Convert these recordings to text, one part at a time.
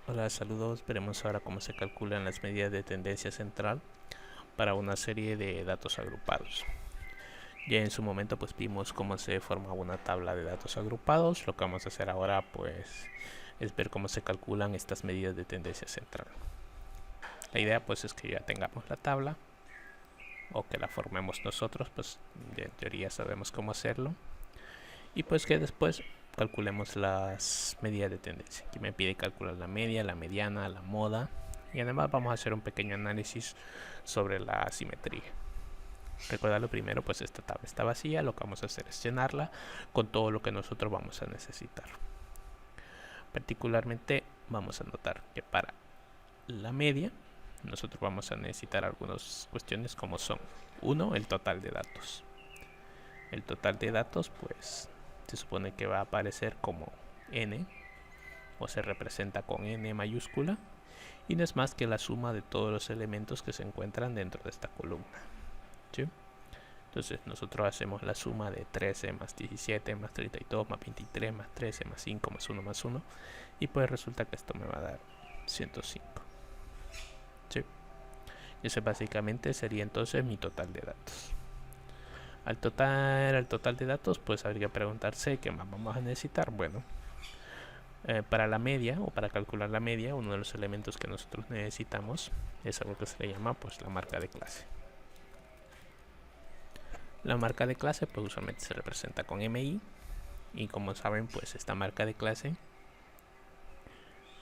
Hola, saludos. Veremos ahora cómo se calculan las medidas de tendencia central para una serie de datos agrupados. Ya en su momento pues vimos cómo se forma una tabla de datos agrupados. Lo que vamos a hacer ahora pues es ver cómo se calculan estas medidas de tendencia central. La idea pues es que ya tengamos la tabla o que la formemos nosotros, pues en teoría sabemos cómo hacerlo. Y pues que después calculemos las medidas de tendencia. Aquí me pide calcular la media, la mediana, la moda. Y además vamos a hacer un pequeño análisis sobre la asimetría. Recuerda lo primero, pues esta tabla está vacía. Lo que vamos a hacer es llenarla con todo lo que nosotros vamos a necesitar. Particularmente vamos a notar que para la media nosotros vamos a necesitar algunas cuestiones como son: uno, el total de datos. El total de datos pues se supone que va a aparecer como n, o se representa con n mayúscula, y no es más que la suma de todos los elementos que se encuentran dentro de esta columna, ¿sí? Entonces nosotros hacemos la suma de 13 más 17 más 32 más 23 más 13 más 5 más 1 más 1, y pues resulta que esto me va a dar 105, ¿sí? Y ese básicamente sería entonces mi total de datos. Al total de datos pues habría que preguntarse qué más vamos a necesitar. Bueno, para la media o para calcular la media, uno de los elementos que nosotros necesitamos es algo que se le llama pues la marca de clase. La marca de clase pues usualmente se representa con MI, y como saben pues esta marca de clase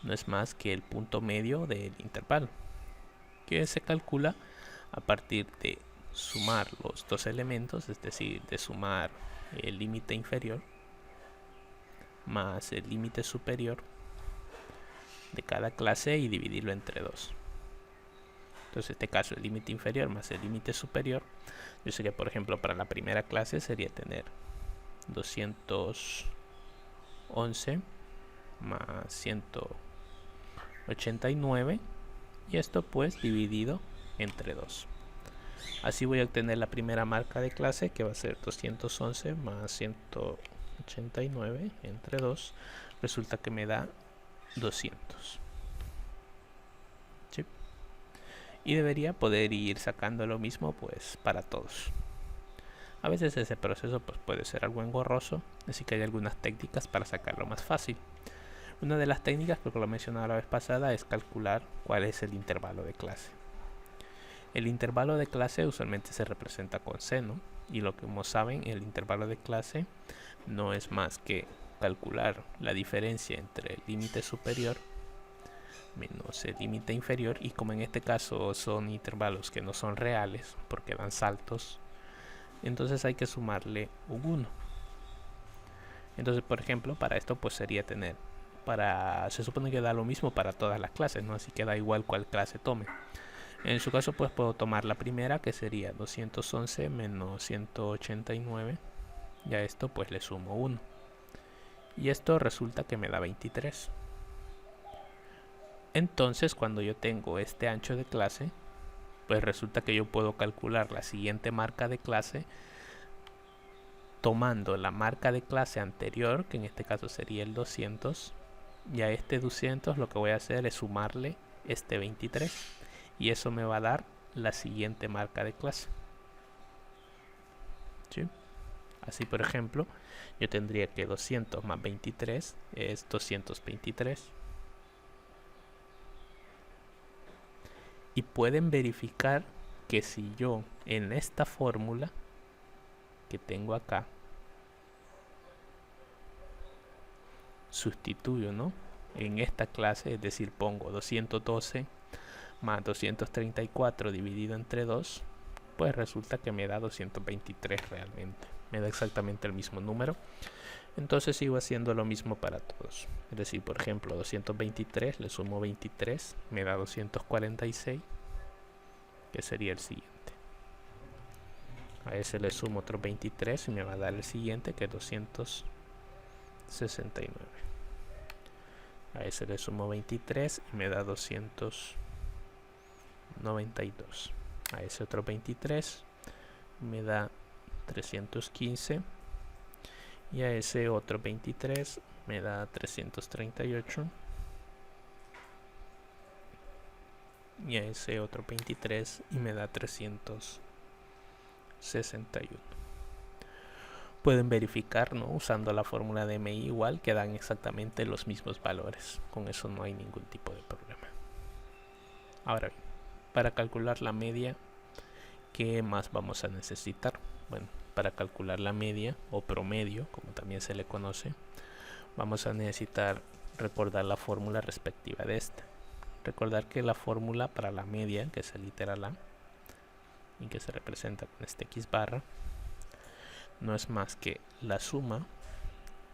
no es más que el punto medio del intervalo, que se calcula a partir de sumar los dos elementos, es decir, de sumar el límite inferior más el límite superior de cada clase y dividirlo entre 2. Entonces en este caso el límite inferior más el límite superior, yo sé que por ejemplo para la primera clase sería tener 211 más 189, y esto pues dividido entre 2. Así voy a obtener la primera marca de clase, que va a ser 211 más 189 entre 2. Resulta que me da 200. ¿Sí? Y debería poder ir sacando lo mismo pues para todos. A veces ese proceso pues puede ser algo engorroso, así que hay algunas técnicas para sacarlo más fácil. Una de las técnicas, que lo mencionaba la vez pasada, es calcular cuál es el intervalo de clase. El intervalo de clase usualmente se representa con seno, y lo que como saben, el intervalo de clase no es más que calcular la diferencia entre el límite superior menos el límite inferior, y como en este caso son intervalos que no son reales porque dan saltos, entonces hay que sumarle un 1. Entonces por ejemplo para esto pues sería tener, se supone que da lo mismo para todas las clases, ¿no? Así que da igual cuál clase tome. En su caso pues puedo tomar la primera, que sería 211 menos 189, y a esto pues le sumo 1, y esto resulta que me da 23. Entonces cuando yo tengo este ancho de clase, pues resulta que yo puedo calcular la siguiente marca de clase tomando la marca de clase anterior, que en este caso sería el 200, y a este 200 lo que voy a hacer es sumarle este 23, y eso me va a dar la siguiente marca de clase, ¿sí? Así por ejemplo yo tendría que 200 más 23 es 223. Y pueden verificar que si yo en esta fórmula que tengo acá sustituyo, ¿no?, en esta clase, es decir, pongo 212 más 234 dividido entre 2, pues resulta que me da 223 realmente. Me da exactamente el mismo número. Entonces sigo haciendo lo mismo para todos. Es decir, por ejemplo, 223 le sumo 23, me da 246, que sería el siguiente. A ese le sumo otros 23 y me va a dar el siguiente, que es 269. A ese le sumo 23 y me da 292. A ese otro 23 me da 315. Y a ese otro 23 me da 338. y a ese otro 23 y me da 361. Pueden verificar, ¿no?, usando la fórmula de MI igual, que dan exactamente los mismos valores. Con eso no hay ningún tipo de problema. Ahora bien, para calcular la media, ¿qué más vamos a necesitar? Bueno, para calcular la media o promedio, como también se le conoce, vamos a necesitar recordar la fórmula respectiva de esta. Recordar que la fórmula para la media, que es el literal A, y que se representa con este X barra, no es más que la suma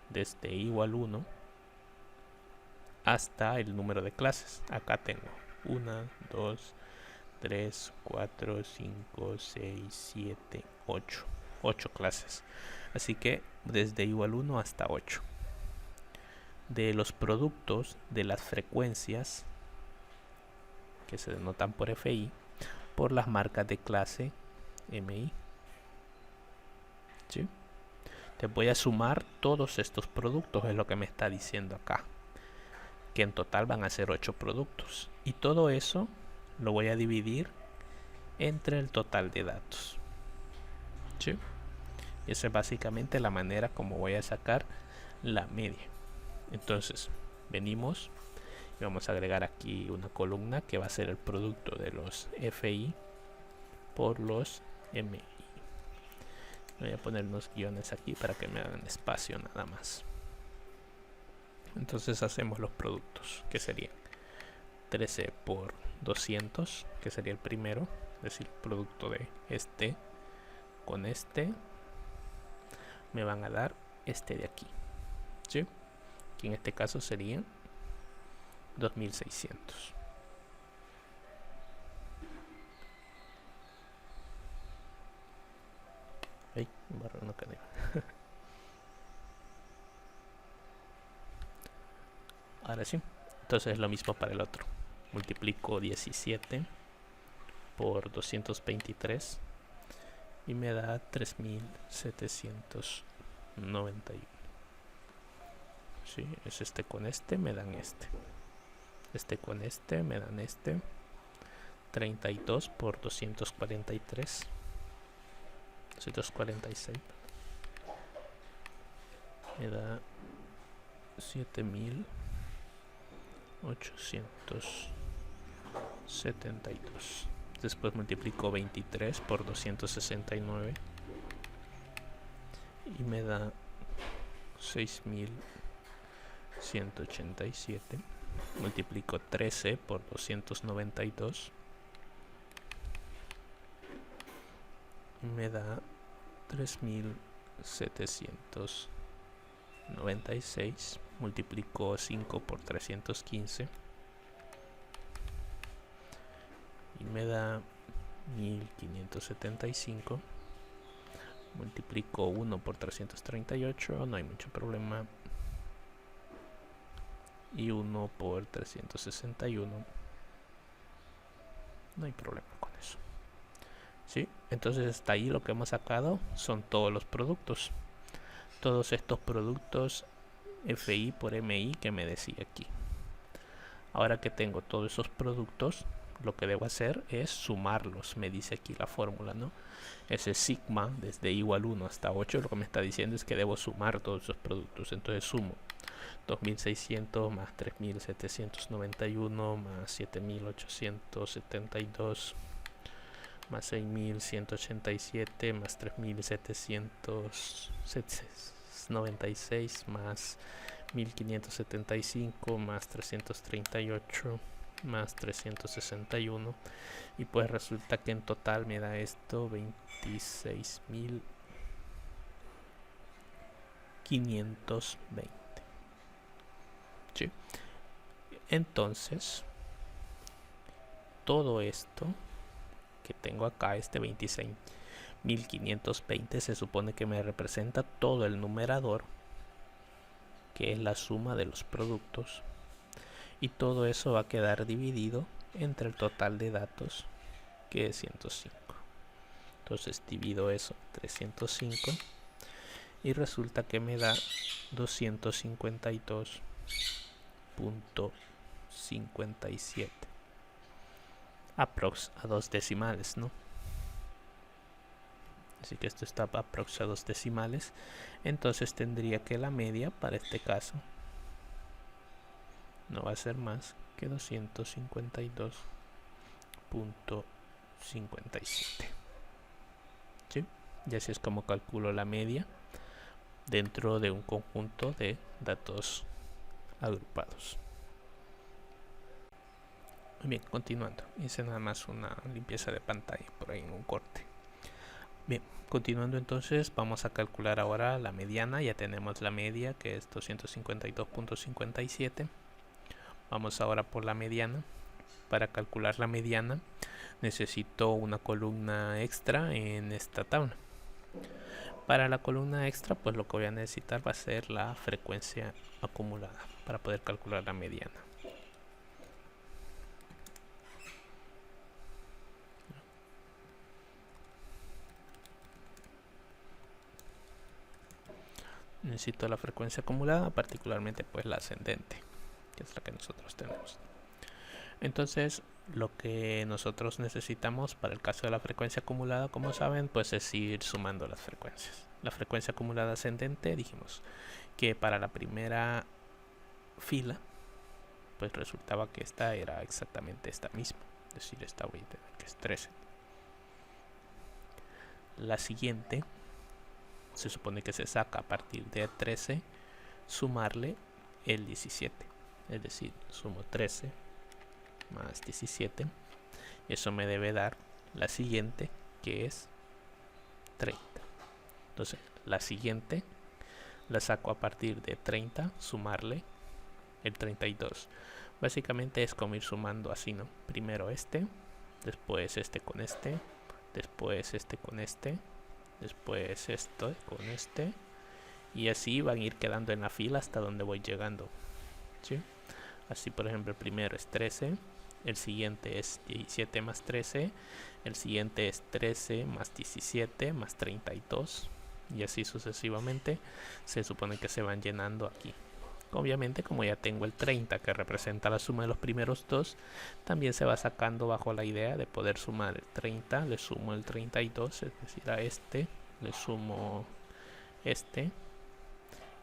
desde igual 1 hasta el número de clases. Acá tengo 1, 2, 3, 4, 5, 6, 7, 8. 8 clases. Así que desde igual 1 hasta 8. De los productos de las frecuencias que se denotan por FI, por las marcas de clase MI. ¿Sí? Te voy a sumar todos estos productos, es lo que me está diciendo acá, que en total van a ser 8 productos, y todo eso lo voy a dividir entre el total de datos. ¿Sí? Y esa es básicamente la manera como voy a sacar la media. Entonces venimos y vamos a agregar aquí una columna que va a ser el producto de los FI por los MI. Voy a poner unos guiones aquí para que me hagan espacio nada más. Entonces hacemos los productos, que serían 13 por 200, que sería el primero, es decir, el producto de este con este, me van a dar este de aquí, ¿sí? Que en este caso serían 2600. Ay, barra no cadena. Ahora sí, entonces es lo mismo para el otro. Multiplico 17 por 223 y me da 3791. ¿Sí? Es este con este, me dan este. Este con este, me dan este. 32 por 243. 246. Me da 7872. Después multiplico 23 por 269 y me da 6187. Multiplico 13 por 292 y me da 3796. Multiplico 5 por 315 y me da 1575. Multiplico 1 por 338, no hay mucho problema, y 1 por 361, no hay problema con eso. ¿Sí? Entonces hasta ahí lo que hemos sacado son todos los productos, todos estos productos FI por MI que me decía aquí. Ahora que tengo todos esos productos, lo que debo hacer es sumarlos, me dice aquí la fórmula, ¿no? Ese sigma desde igual 1 hasta 8, lo que me está diciendo es que debo sumar todos esos productos. Entonces sumo 2600 más 3791 más 7872 más 6187 más 3796 más 1575 más 338 más 361, y pues resulta que en total me da esto 26.520. ¿Sí? Entonces todo esto que tengo acá, este 26.520, se supone que me representa todo el numerador, que es la suma de los productos, y todo eso va a quedar dividido entre el total de datos, que es 105. Entonces divido eso entre 105 y resulta que me da 252.57. aprox a 2 decimales, ¿no? Así que esto está aprox a 2 decimales. Entonces tendría que la media para este caso no va a ser más que 252.57. ¿Sí? Y así es como calculo la media dentro de un conjunto de datos agrupados. Muy bien, continuando. Hice nada más una limpieza de pantalla por ahí en un corte. Bien, continuando entonces, vamos a calcular ahora la mediana. Ya tenemos la media, que es 252.57. Vamos ahora por la mediana. Para calcular la mediana necesito una columna extra en esta tabla. Para la columna extra, pues lo que voy a necesitar va a ser la frecuencia acumulada para poder calcular la mediana. Necesito la frecuencia acumulada, particularmente pues la ascendente, que es la que nosotros tenemos. Entonces, lo que nosotros necesitamos para el caso de la frecuencia acumulada, como saben, pues es ir sumando las frecuencias. La frecuencia acumulada ascendente, dijimos que para la primera fila, pues resultaba que esta era exactamente esta misma, es decir, esta voy a tener que es 13. La siguiente se supone que se saca a partir de 13 sumarle el 17, es decir, sumo 13 más 17, eso me debe dar la siguiente, que es 30. Entonces la siguiente la saco a partir de 30 sumarle el 32. Básicamente es como ir sumando así, ¿no? Primero este, después este con este, después este con este, después esto con este, y así van a ir quedando en la fila hasta donde voy llegando, ¿sí? Así, por ejemplo, el primero es 13, el siguiente es 17 más 13, el siguiente es 13 más 17 más 32, y así sucesivamente se supone que se van llenando aquí. Obviamente, como ya tengo el 30 que representa la suma de los primeros dos, también se va sacando bajo la idea de poder sumar el 30, le sumo el 32, es decir, a este le sumo este,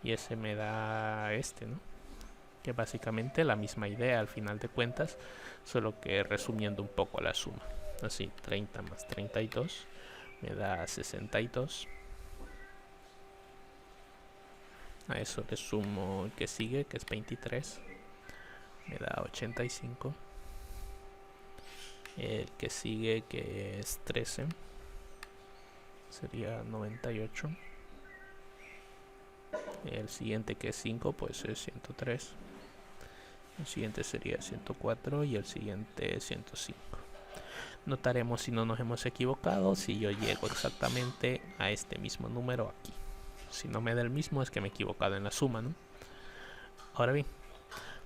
y ese me da este, ¿no? Que básicamente la misma idea al final de cuentas, solo que resumiendo un poco la suma. Así, 30 más 32 me da 62. A eso le sumo el que sigue, que es 23, me da 85. El que sigue, que es 13, sería 98. El siguiente, que es 5, pues es 103. El siguiente sería 104 y el siguiente 105. Notaremos si no nos hemos equivocado, si yo llego exactamente a este mismo número aquí. Si no me da el mismo es que me he equivocado en la suma, ¿no? Ahora bien,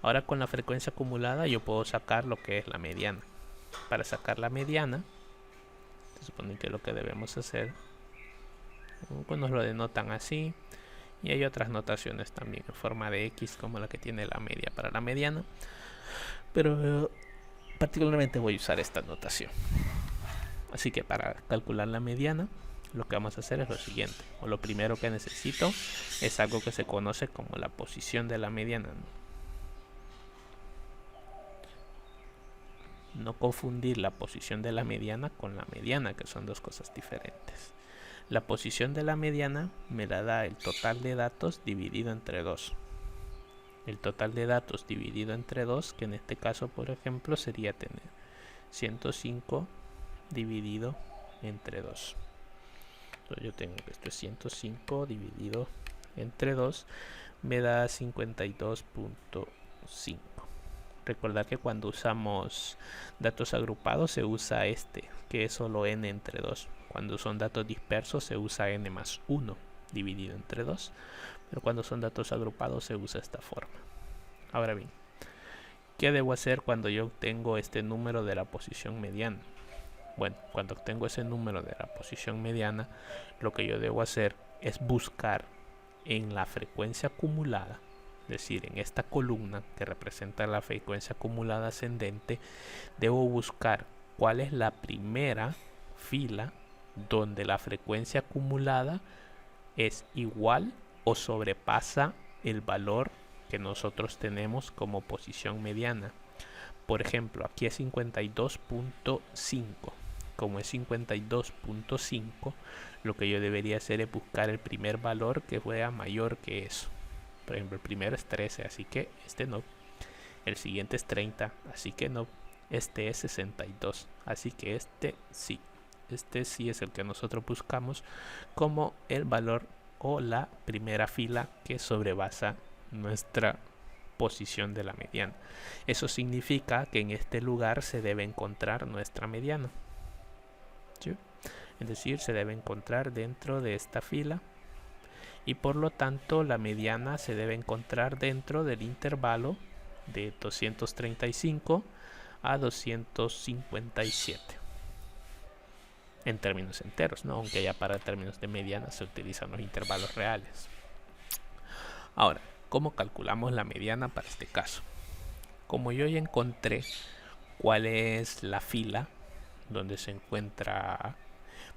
ahora con la frecuencia acumulada yo puedo sacar lo que es la mediana. Para sacar la mediana, se supone que lo que debemos hacer, nos lo denotan así, y hay otras notaciones también en forma de X, como la que tiene la media para la mediana, pero particularmente voy a usar esta notación. Así que para calcular la mediana, lo que vamos a hacer es lo siguiente, o lo primero que necesito es algo que se conoce como la posición de la mediana. No confundir la posición de la mediana con la mediana, que son dos cosas diferentes. La posición de la mediana me la da el total de datos dividido entre 2. El total de datos dividido entre 2, que en este caso, por ejemplo, sería tener 105 dividido entre 2. Entonces yo tengo que esto es 105 dividido entre 2, me da 52.5. Recordar que cuando usamos datos agrupados se usa este, que es solo n entre 2. Cuando son datos dispersos se usa n más 1 dividido entre 2. Pero cuando son datos agrupados se usa esta forma. Ahora bien, ¿qué debo hacer cuando yo obtengo este número de la posición mediana? Bueno, cuando obtengo ese número de la posición mediana, lo que yo debo hacer es buscar en la frecuencia acumulada, es decir, en esta columna que representa la frecuencia acumulada ascendente, debo buscar cuál es la primera fila donde la frecuencia acumulada es igual o sobrepasa el valor que nosotros tenemos como posición mediana. Por ejemplo, aquí es 52.5. Como es 52.5, lo que yo debería hacer es buscar el primer valor que fuera mayor que eso. Por ejemplo, el primero es 13, así que este no. El siguiente es 30, así que no. Este es 62, así que este sí. Este sí es el que nosotros buscamos como el valor o la primera fila que sobrepasa nuestra posición de la mediana. Eso significa que en este lugar se debe encontrar nuestra mediana, ¿sí? Es decir, se debe encontrar dentro de esta fila y por lo tanto la mediana se debe encontrar dentro del intervalo de 235 a 257 en términos enteros, ¿no? Aunque ya para términos de mediana se utilizan los intervalos reales. Ahora, ¿cómo calculamos la mediana para este caso? Como yo ya encontré cuál es la fila donde se encuentra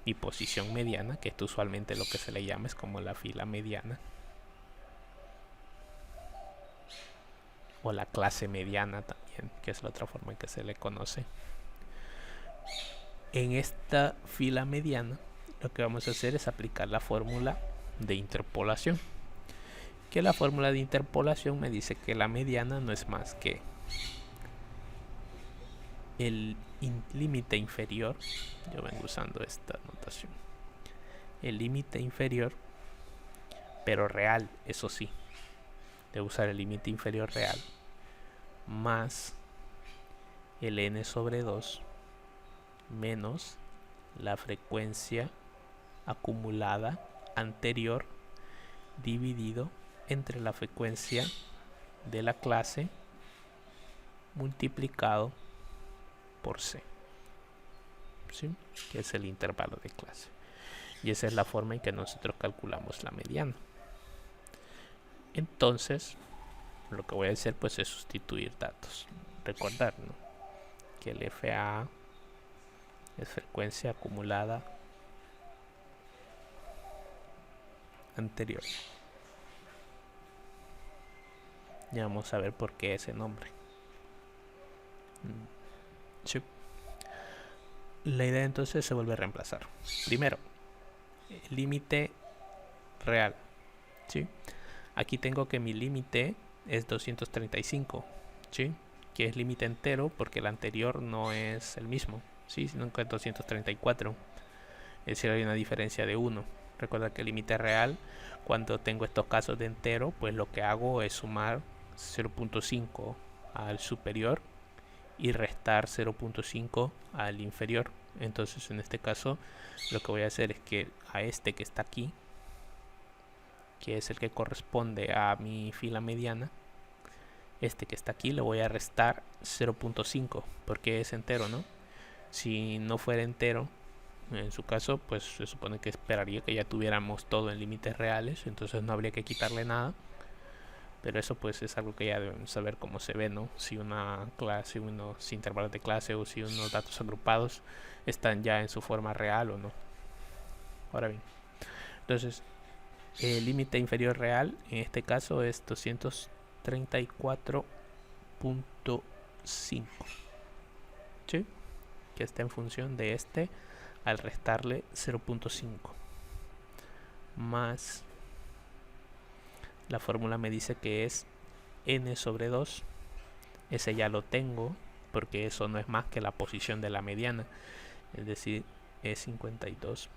mi posición mediana, que esto usualmente lo que se le llama es como la fila mediana o la clase mediana también, que es la otra forma en que se le conoce. En esta fila mediana lo que vamos a hacer es aplicar la fórmula de interpolación, que la fórmula de interpolación me dice que la mediana no es más que el límite inferior. Yo vengo usando esta notación, el límite inferior pero real, eso sí, de usar el límite inferior real más el n sobre 2 menos la frecuencia acumulada anterior dividido entre la frecuencia de la clase multiplicado por c, ¿sí? Que es el intervalo de clase. Y esa es la forma en que nosotros calculamos la mediana. Entonces, lo que voy a hacer pues es sustituir datos. Recordar, ¿no?, que el FA es frecuencia acumulada anterior. Ya vamos a ver por qué ese nombre. Sí. La idea entonces se vuelve a reemplazar. Primero, el límite real, ¿sí? Aquí tengo que mi límite es 235, ¿sí? Que es límite entero porque el anterior no es el mismo, ¿sí? Sino que es 234. Es decir, hay una diferencia de 1. Recuerda que el límite real, cuando tengo estos casos de entero, pues lo que hago es sumar 0.5 al superior y restar 0.5 al inferior. Entonces en este caso lo que voy a hacer es que a este que está aquí, que es el que corresponde a mi fila mediana, este que está aquí le voy a restar 0.5 porque es entero, ¿no? Si no fuera entero, en su caso, pues se supone que esperaría que ya tuviéramos todo en límites reales, entonces no habría que quitarle nada. Pero eso pues es algo que ya deben saber cómo se ve, ¿no? Si una clase, unos intervalos de clase o si unos datos agrupados están ya en su forma real o no. Ahora bien, entonces el límite inferior real en este caso es 234.5, ¿sí? Que está en función de este al restarle 0.5 más la fórmula me dice que es n sobre 2. Ese ya lo tengo porque eso no es más que la posición de la mediana, es decir, es 52.5,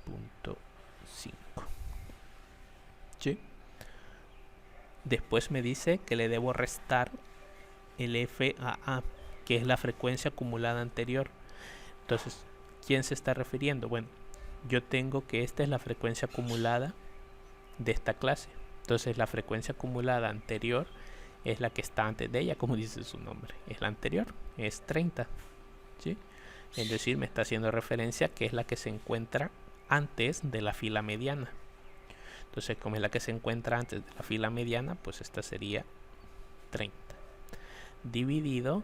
¿sí? Después me dice que le debo restar el FAA, que es la frecuencia acumulada anterior. Entonces, ¿quién se está refiriendo? Bueno, yo tengo que esta es la frecuencia acumulada de esta clase. Entonces la frecuencia acumulada anterior es la que está antes de ella, como dice su nombre. Es la anterior, es 30, ¿sí? Es decir, me está haciendo referencia que es la que se encuentra antes de la fila mediana. Entonces, como es la que se encuentra antes de la fila mediana, pues esta sería 30. Dividido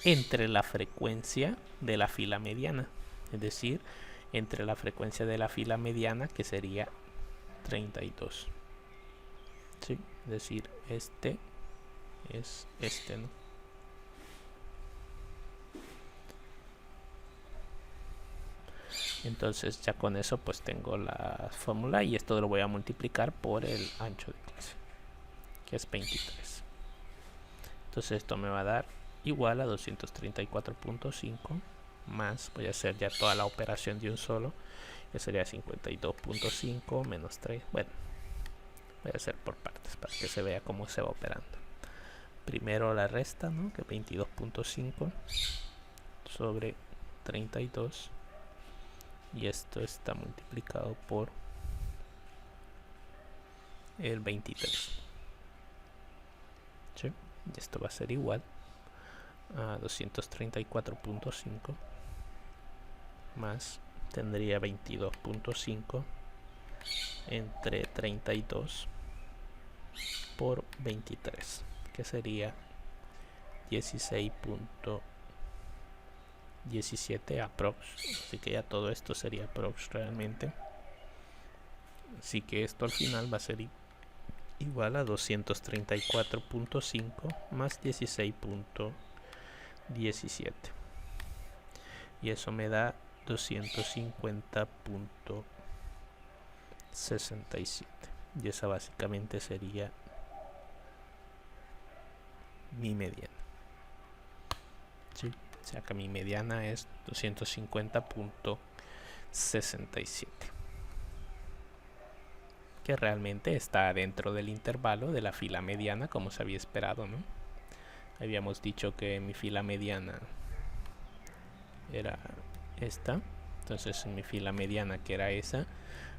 entre la frecuencia de la fila mediana, es decir, entre la frecuencia de la fila mediana, que sería 32. ¿Sí? Es decir, este es este, ¿no? Entonces ya con eso pues tengo la fórmula, y esto lo voy a multiplicar por el ancho de clase, que es 23. Entonces esto me va a dar igual a 234.5 más, voy a hacer ya toda la operación de un solo, que sería 52.5 menos 3. Bueno, voy a hacer por partes para que se vea cómo se va operando. Primero la resta, ¿no? Que 22.5 sobre 32, y esto está multiplicado por el 23. ¿Sí? Y esto va a ser igual a 234.5 más, tendría 22.5 entre 32 por 23, que sería 16.17 aprox. Así que ya todo esto sería aprox realmente. Así que esto al final va a ser igual a 234.5 más 16.17, y eso me da 250.67, y esa básicamente sería mi mediana. ¿Sí? O sea que mi mediana es 250.67, que realmente está dentro del intervalo de la fila mediana, como se había esperado, ¿no? Habíamos dicho que mi fila mediana era esta, entonces en mi fila mediana, que era esa,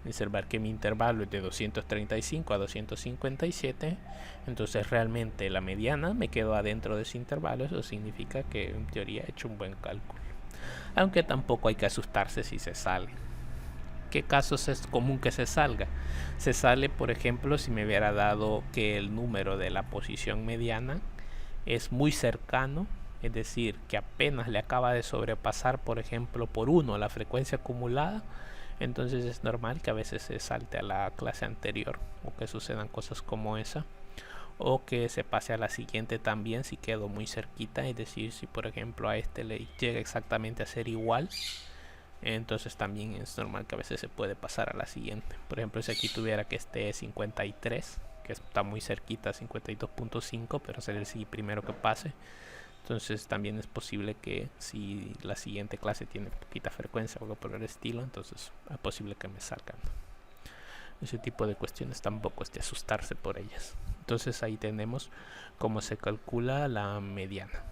observar que mi intervalo es de 235 a 257, entonces realmente la mediana me quedó adentro de ese intervalo. Eso significa que en teoría he hecho un buen cálculo, aunque tampoco hay que asustarse si se sale. ¿Qué casos es común que se salga? Se sale, por ejemplo, si me hubiera dado que el número de la posición mediana es muy cercano, es decir, que apenas le acaba de sobrepasar, por ejemplo, por 1 la frecuencia acumulada. Entonces es normal que a veces se salte a la clase anterior, o que sucedan cosas como esa, o que se pase a la siguiente también si quedó muy cerquita. Es decir, si por ejemplo a este le llega exactamente a ser igual, entonces también es normal que a veces se puede pasar a la siguiente. Por ejemplo, si aquí tuviera que esté 53, que está muy cerquita, 52.5, pero será el primero que pase, entonces también es posible que si la siguiente clase tiene poquita frecuencia o algo por el estilo, entonces es posible que me salgan. Ese tipo de cuestiones tampoco es de asustarse por ellas. Entonces ahí tenemos cómo se calcula la mediana.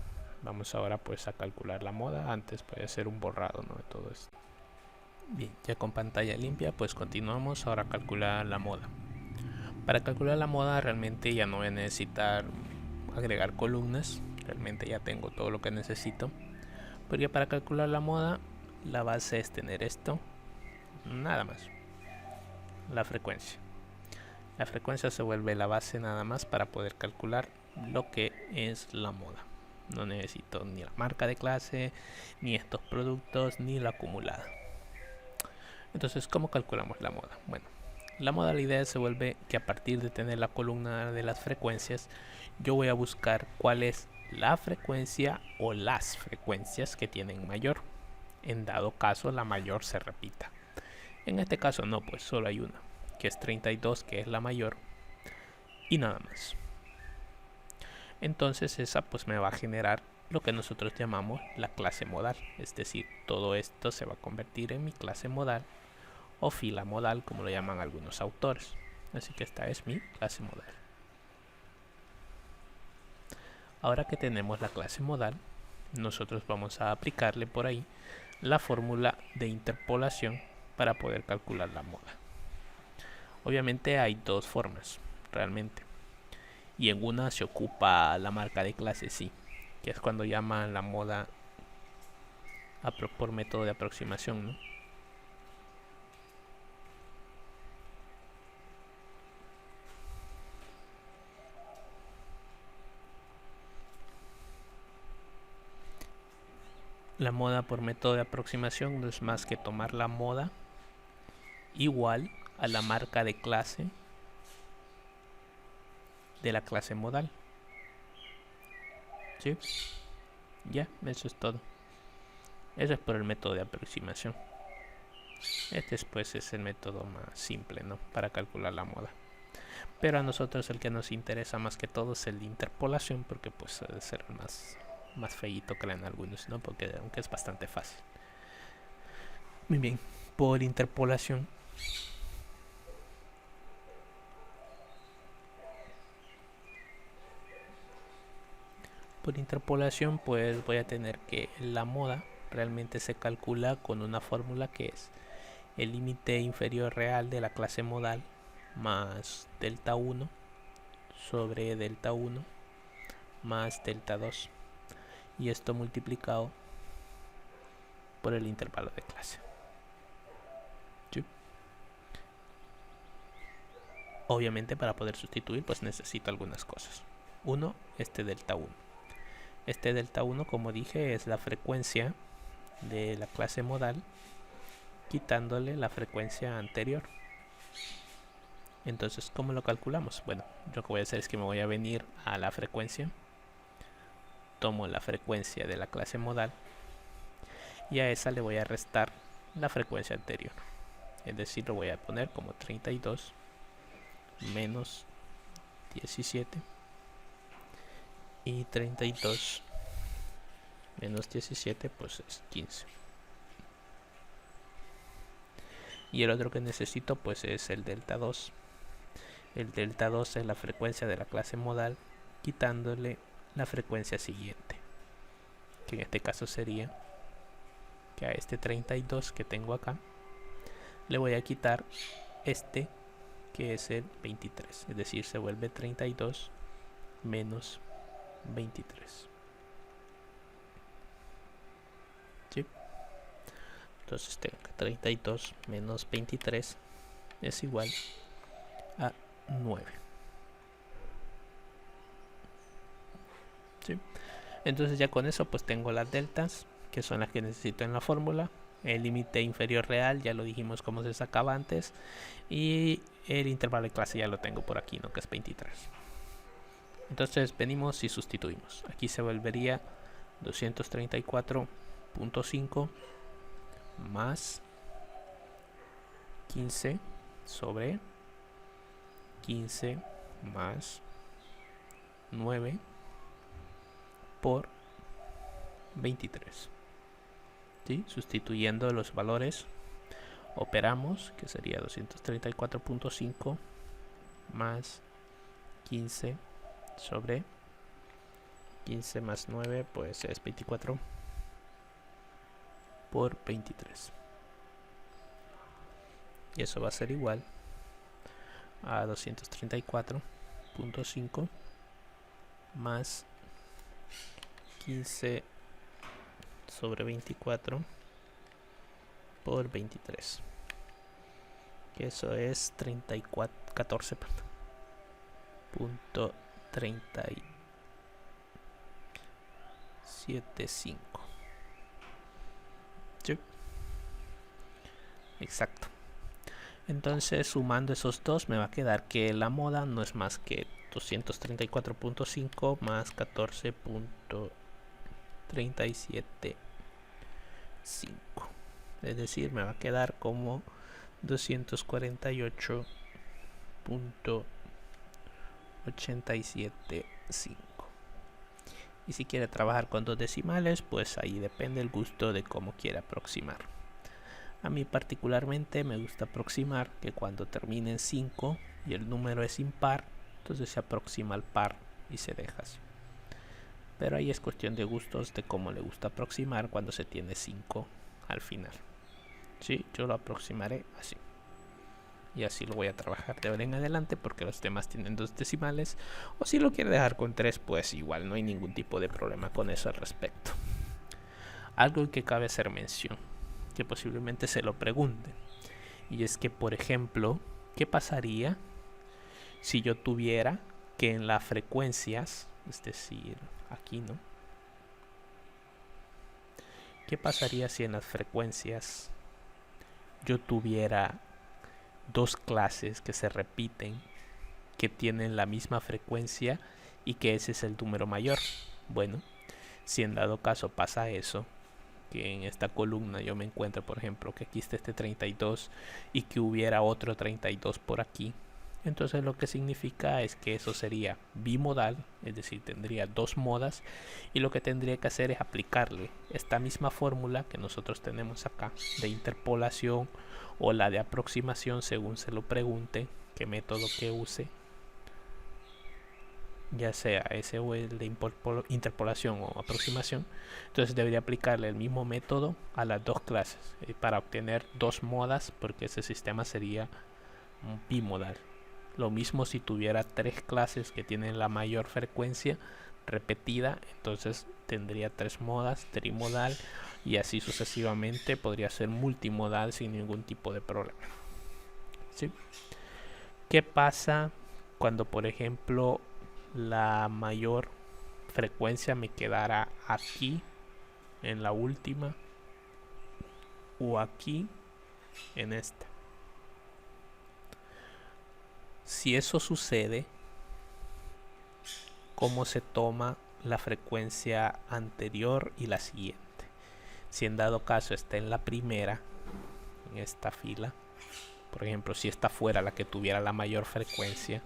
Vamos ahora pues a calcular la moda. Antes puede ser un borrado, ¿no?, de todo esto. Bien, ya con pantalla limpia pues continuamos ahora a calcular la moda. Para calcular la moda realmente ya no voy a necesitar agregar columnas, realmente ya tengo todo lo que necesito. Pero ya para calcular la moda, la base es tener esto, nada más, la frecuencia. La frecuencia se vuelve la base nada más para poder calcular lo que es la moda. No necesito ni la marca de clase, ni estos productos, ni la acumulada. Entonces, ¿cómo calculamos la moda? Bueno, la modalidad se vuelve que a partir de tener la columna de las frecuencias, yo voy a buscar cuál es la frecuencia o las frecuencias que tienen mayor. En dado caso, la mayor se repita. En este caso no, pues solo hay una, que es 32, que es la mayor, y nada más. Entonces esa pues me va a generar lo que nosotros llamamos la clase modal. Es decir, todo esto se va a convertir en mi clase modal, o fila modal, como lo llaman algunos autores. Así que esta es mi clase modal. Ahora que tenemos la clase modal, nosotros vamos a aplicarle por ahí la fórmula de interpolación para poder calcular la moda. Obviamente hay dos formas realmente, y en una se ocupa la marca de clase sí, que es cuando llaman la moda por método de aproximación, ¿no? La moda por método de aproximación no es más que tomar la moda igual a la marca de clase de la clase modal. ¿Sí? Ya, eso es todo. Eso es por el método de aproximación. Este pues es el método más simple, ¿no? Para calcular la moda. Pero a nosotros el que nos interesa más que todo es el de interpolación, porque pues debe ser el más feíto que en algunos, ¿no? Porque aunque es bastante fácil. Muy bien, por interpolación pues voy a tener que la moda realmente se calcula con una fórmula que es el límite inferior real de la clase modal más delta 1 sobre delta 1 más delta 2, y esto multiplicado por el intervalo de clase. ¿Sí? Obviamente para poder sustituir pues necesito algunas cosas. Uno, este delta 1. Este delta 1, como dije, es la frecuencia de la clase modal quitándole la frecuencia anterior. Entonces, ¿cómo lo calculamos? Bueno, lo que voy a hacer es que me voy a venir a la frecuencia, tomo la frecuencia de la clase modal y a esa le voy a restar la frecuencia anterior. Es decir, lo voy a poner como 32 menos 17 y 32 menos 17 pues es 15. Y el otro que necesito pues es el delta 2. El delta 2 es la frecuencia de la clase modal quitándole la frecuencia siguiente, que en este caso sería que a este 32 que tengo acá le voy a quitar este que es el 23, es decir, se vuelve 32 menos 23. ¿Sí? Entonces tengo que 32 menos 23 es igual a 9. ¿Sí? Entonces ya con eso pues tengo las deltas, que son las que necesito en la fórmula. El límite inferior real ya lo dijimos cómo se sacaba antes, y el intervalo de clase ya lo tengo por aquí, ¿no? Que es 23. Entonces venimos y sustituimos. Aquí se volvería 234.5 más 15 sobre 15 más 9 por 23. ¿Sí? Sustituyendo los valores operamos, que sería 234.5 más 15 sobre 15 más 9 pues es 24 por 23, y eso va a ser igual a 234.5 más 15 sobre 24 por 23, que eso es 14.375. ¿Sí? Exacto. Entonces, sumando esos dos, me va a quedar que la moda no es más que 234.5 más 14.375. Es decir, me va a quedar como 248.875. Y si quiere trabajar con dos decimales, pues ahí depende el gusto de cómo quiera aproximar. A mí particularmente me gusta aproximar que cuando termine en 5 y el número es impar, entonces se aproxima al par y se deja así. Pero ahí es cuestión de gustos de cómo le gusta aproximar cuando se tiene 5 al final. Sí, yo lo aproximaré así. Y así lo voy a trabajar de ahora en adelante, porque los temas tienen dos decimales. O si lo quiere dejar con 3, pues igual no hay ningún tipo de problema con eso al respecto. Algo que cabe hacer mención, que posiblemente se lo pregunten, y es que, por ejemplo, ¿qué pasaría si yo tuviera que en las frecuencias, es decir, aquí, ¿no? ¿Qué pasaría si en las frecuencias yo tuviera dos clases que se repiten, que tienen la misma frecuencia y que ese es el número mayor? Bueno, si en dado caso pasa eso, que en esta columna yo me encuentro, por ejemplo, que aquí está este 32 y que hubiera otro 32 por aquí, entonces lo que significa es que eso sería bimodal, es decir, tendría dos modas, y lo que tendría que hacer es aplicarle esta misma fórmula que nosotros tenemos acá de interpolación o la de aproximación, según se lo pregunte, qué método que use, ya sea ese o el de interpolación o aproximación. Entonces debería aplicarle el mismo método a las dos clases para obtener dos modas, porque ese sistema sería bimodal. Lo mismo si tuviera tres clases que tienen la mayor frecuencia repetida, entonces tendría tres modas, trimodal, y así sucesivamente podría ser multimodal sin ningún tipo de problema. ¿Sí? ¿Qué pasa cuando, por ejemplo, la mayor frecuencia me quedara aquí en la última o aquí en esta? Si eso sucede, ¿cómo se toma la frecuencia anterior y la siguiente? Si en dado caso está en la primera, en esta fila, por ejemplo, si esta fuera la que tuviera la mayor frecuencia,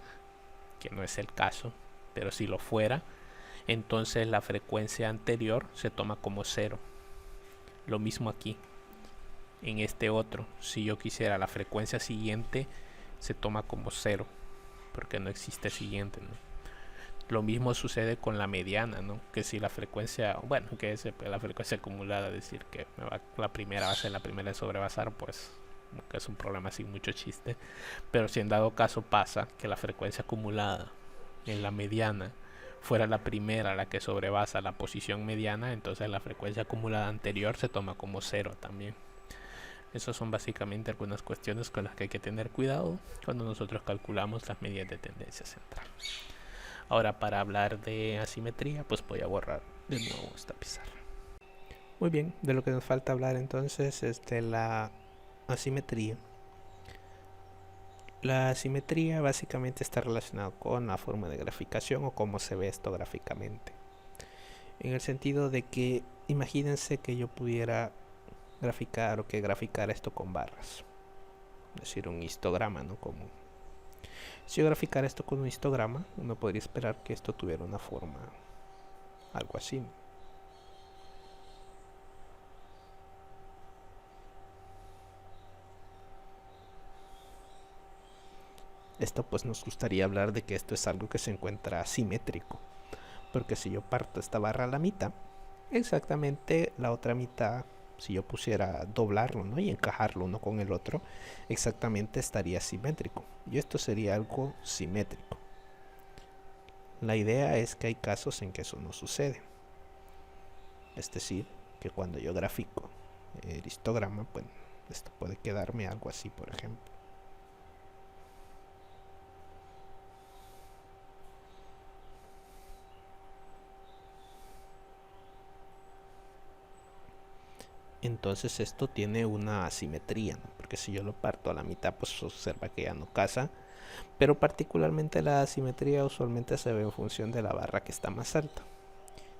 que no es el caso, pero si lo fuera, entonces la frecuencia anterior se toma como 0. Lo mismo aquí. En este otro, si yo quisiera la frecuencia siguiente, se toma como 0, porque no existe siguiente, ¿no? Lo mismo sucede con la mediana, ¿no? Que si la frecuencia, bueno, que es la frecuencia acumulada, decir que la primera va a ser la primera de sobrevasar, pues que es un problema sin mucho chiste. Pero si en dado caso pasa que la frecuencia acumulada en la mediana fuera la primera la que sobrevasa la posición mediana, entonces la frecuencia acumulada anterior se toma como 0 también. Esas son básicamente algunas cuestiones con las que hay que tener cuidado cuando nosotros calculamos las medidas de tendencia central. Ahora, para hablar de asimetría, pues voy a borrar de nuevo esta pizarra. Muy bien, de lo que nos falta hablar entonces es de la asimetría. La asimetría básicamente está relacionada con la forma de graficación o cómo se ve esto gráficamente. En el sentido de que imagínense que yo pudiera graficar o que graficara esto con barras. Es decir, un histograma, ¿no? Como si yo graficara esto con un histograma, uno podría esperar que esto tuviera una forma algo así. Esto pues nos gustaría hablar de que esto es algo que se encuentra asimétrico, porque si yo parto esta barra a la mitad, exactamente la otra mitad, si yo pusiera doblarlo, ¿no? Y encajarlo uno con el otro, exactamente estaría simétrico, y esto sería algo simétrico. La idea es que hay casos en que eso no sucede, es decir, que cuando yo grafico el histograma, pues esto puede quedarme algo así, por ejemplo. Entonces esto tiene una asimetría, ¿no? Porque si yo lo parto a la mitad, pues observa que ya no casa. Pero particularmente la asimetría usualmente se ve en función de la barra que está más alta.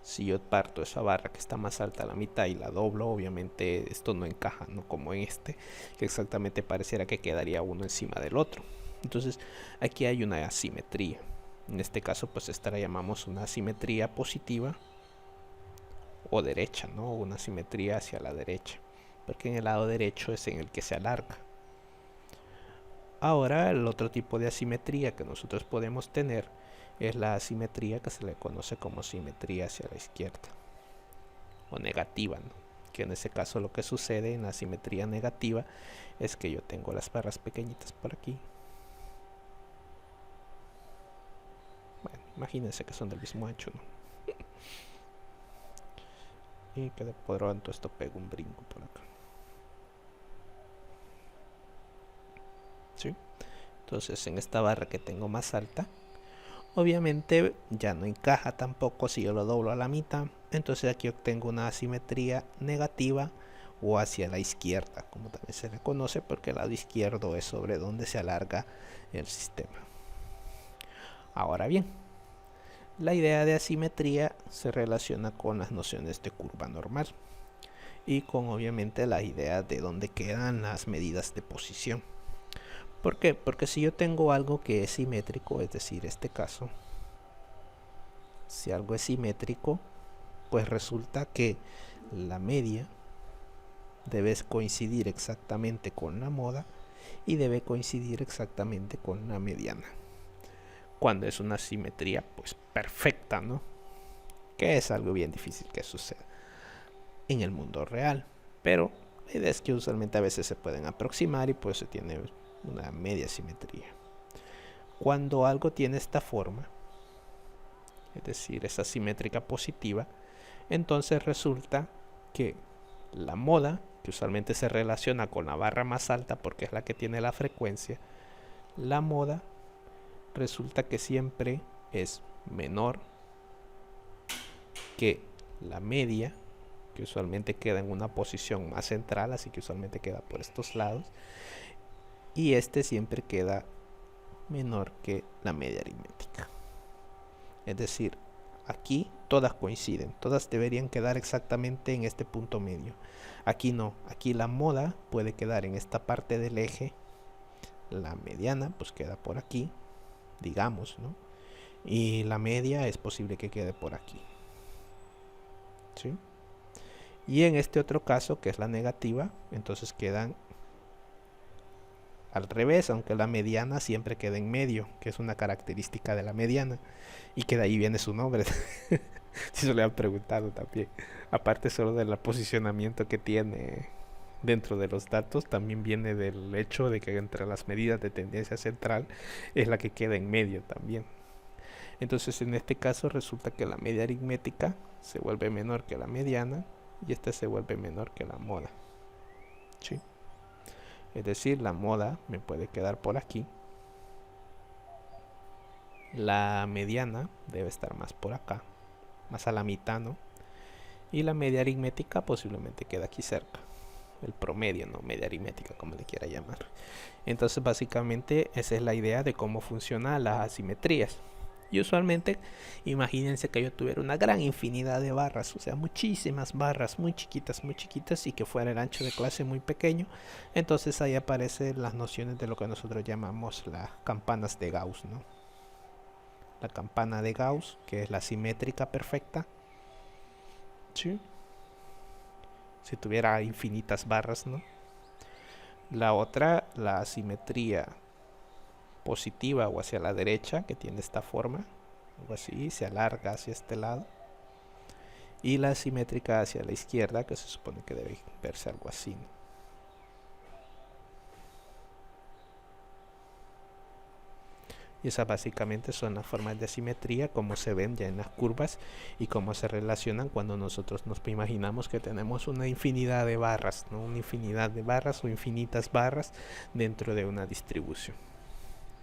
Si yo parto esa barra que está más alta a la mitad y la doblo, obviamente esto no encaja, ¿no? Como en este, que exactamente pareciera que quedaría uno encima del otro. Entonces aquí hay una asimetría. En este caso pues esta la llamamos una asimetría positiva o derecha, ¿no? Una simetría hacia la derecha, porque en el lado derecho es en el que se alarga. Ahora el otro tipo de asimetría que nosotros podemos tener es la asimetría que se le conoce como simetría hacia la izquierda o negativa, ¿no? Que en ese caso lo que sucede en la simetría negativa es que yo tengo las barras pequeñitas por aquí. Bueno, imagínense que son del mismo ancho, ¿no? Y que de pronto esto pega un brinco por acá. ¿Sí? Entonces en esta barra que tengo más alta, obviamente ya no encaja tampoco si yo lo doblo a la mitad, entonces aquí obtengo una asimetría negativa o hacia la izquierda, como también se le conoce, porque el lado izquierdo es sobre donde se alarga el sistema. Ahora bien, la idea de asimetría se relaciona con las nociones de curva normal y con obviamente la idea de dónde quedan las medidas de posición. ¿Por qué? Porque si yo tengo algo que es simétrico, es decir, este caso, si algo es simétrico, pues resulta que la media debe coincidir exactamente con la moda y debe coincidir exactamente con la mediana. Cuando es una simetría pues perfecta, ¿no? Que es algo bien difícil que suceda en el mundo real, pero la idea es que usualmente a veces se pueden aproximar y pues se tiene una media simetría. Cuando algo tiene esta forma, es decir, esa simétrica positiva, entonces resulta que la moda, que usualmente se relaciona con la barra más alta porque es la que tiene la frecuencia, la moda resulta que siempre es menor que la media, que usualmente queda en una posición más central, así que usualmente queda por estos lados, y este siempre queda menor que la media aritmética. Es decir, aquí todas coinciden, todas deberían quedar exactamente en este punto medio. Aquí no, aquí la moda puede quedar en esta parte del eje, la mediana pues queda por aquí, digamos, ¿no? Y la media es posible que quede por aquí, ¿sí? Y en este otro caso, que es la negativa, entonces quedan al revés, aunque la mediana siempre queda en medio, que es una característica de la mediana, y que de ahí viene su nombre. Si se le han preguntado también. Aparte solo del posicionamiento que tiene dentro de los datos, también viene del hecho de que entre las medidas de tendencia central es la que queda en medio también. Entonces en este caso resulta que la media aritmética se vuelve menor que la mediana y esta se vuelve menor que la moda, ¿sí? Es decir, la moda me puede quedar por aquí, la mediana debe estar más por acá, más a la mitad, ¿no? Y la media aritmética posiblemente queda aquí cerca, el promedio, no media aritmética, como le quiera llamar. Entonces básicamente esa es la idea de cómo funcionan las asimetrías. Y usualmente imagínense que yo tuviera una gran infinidad de barras, o sea, muchísimas barras muy chiquitas y que fuera el ancho de clase muy pequeño. Entonces ahí aparecen las nociones de lo que nosotros llamamos las campanas de Gauss, ¿no? La campana de Gauss, que es la simétrica perfecta, ¿sí? Si tuviera infinitas barras, ¿no? La otra, la asimetría positiva o hacia la derecha, que tiene esta forma, algo así, se alarga hacia este lado. Y la asimétrica hacia la izquierda, que se supone que debe verse algo así, ¿no? Y esas básicamente son las formas de asimetría, como se ven ya en las curvas y cómo se relacionan cuando nosotros nos imaginamos que tenemos una infinidad de barras, ¿no? Una infinidad de barras o infinitas barras dentro de una distribución.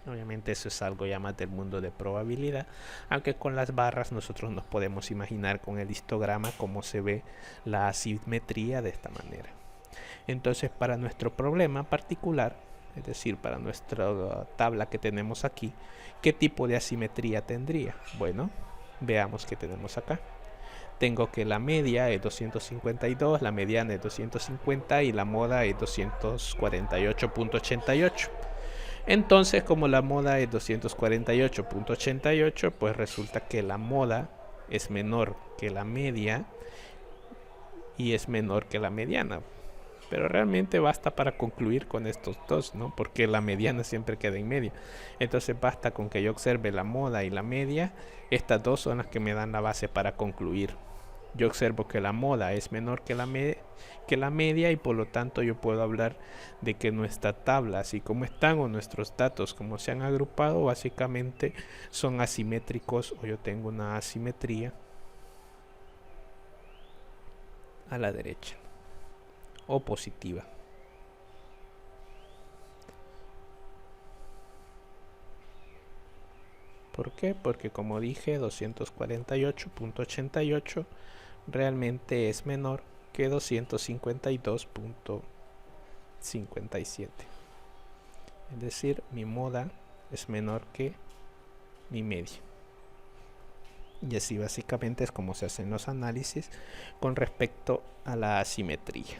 Obviamente eso es algo ya más del mundo de probabilidad, aunque con las barras nosotros nos podemos imaginar con el histograma cómo se ve la asimetría de esta manera. Entonces para nuestro problema particular, es decir, para nuestra tabla que tenemos aquí, ¿qué tipo de asimetría tendría? Bueno, veamos qué tenemos acá. Tengo que la media es 252, la mediana es 250 y la moda es 248.88. Entonces, como la moda es 248.88, pues resulta que la moda es menor que la media y es menor que la mediana. Pero realmente basta para concluir con estos dos, ¿no? Porque la mediana siempre queda en medio. Entonces basta con que yo observe la moda y la media. Estas dos son las que me dan la base para concluir. Yo observo que la moda es menor que la media y por lo tanto yo puedo hablar de que nuestra tabla, así como están, o nuestros datos como se han agrupado, básicamente son asimétricos, o yo tengo una asimetría a la derecha o positiva. ¿Por qué? Porque como dije, 248.88 realmente es menor que 252.57. Es decir, mi moda es menor que mi media. Y así básicamente es como se hacen los análisis con respecto a la asimetría.